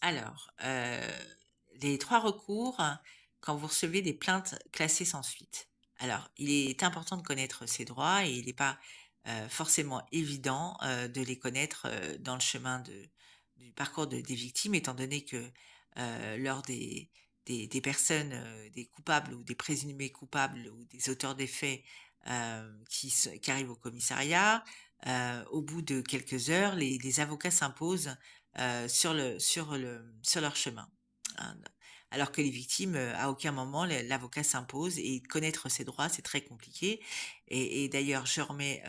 Alors, les 3 recours quand vous recevez des plaintes classées sans suite. Alors, il est important de connaître ses droits et il n'est pas, forcément évident, de les connaître, dans le chemin du parcours des victimes étant donné que, lors des personnes, des coupables ou des présumés coupables ou des auteurs des faits, qui arrivent au commissariat, au bout de quelques heures, les avocats s'imposent sur leur chemin. Hein. Alors que les victimes, à aucun moment l'avocat s'impose et connaître ses droits, c'est très compliqué. Et d'ailleurs, je remets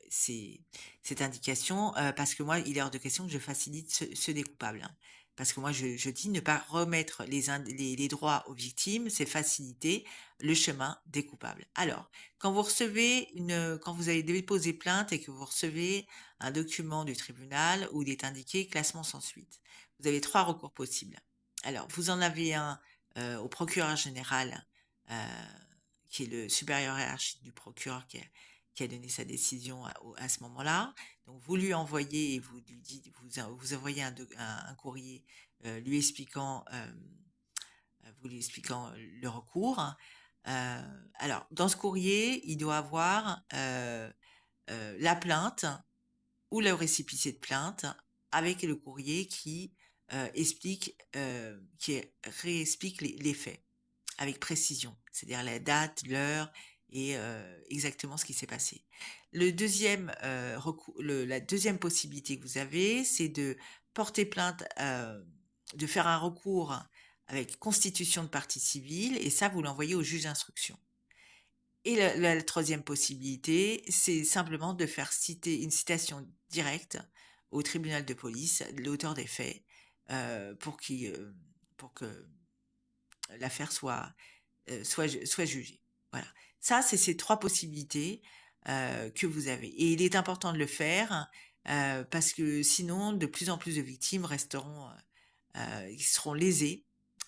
cette indication parce que moi, il est hors de question que je facilite ceux des coupables. Hein. Parce que moi, je dis ne pas remettre les droits aux victimes, c'est faciliter le chemin des coupables. Alors, quand vous avez déposé plainte et que vous recevez un document du tribunal où il est indiqué classement sans suite. Vous avez 3 recours possibles. Alors, vous en avez un au procureur général, euh, qui est le supérieur hiérarchique du procureur qui a donné sa décision à ce moment-là. Donc, vous lui envoyez et vous lui dites, vous envoyez un courrier vous lui expliquant le recours. Alors, dans ce courrier, il doit avoir la plainte ou le récépissé de plainte avec le courrier qui réexplique les faits avec précision, c'est-à-dire la date, l'heure et exactement ce qui s'est passé. La deuxième possibilité que vous avez, c'est de porter plainte, de faire un recours avec constitution de partie civile et ça, vous l'envoyez au juge d'instruction. Et la troisième possibilité, c'est simplement de faire citer une citation directe au tribunal de police de l'auteur des faits pour que l'affaire soit jugée. Voilà. Ça, c'est ces 3 possibilités que vous avez. Et il est important de le faire parce que sinon, de plus en plus de victimes ils seront lésées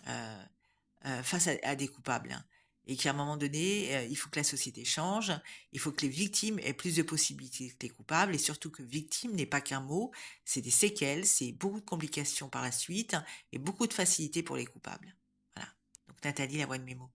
euh, face à des coupables. Hein. Et qu'à un moment donné, il faut que la société change, il faut que les victimes aient plus de possibilités que les coupables, et surtout que victime n'est pas qu'un mot, c'est des séquelles, c'est beaucoup de complications par la suite, et beaucoup de facilité pour les coupables. Voilà. Donc Nathalie, la voix de mes mots.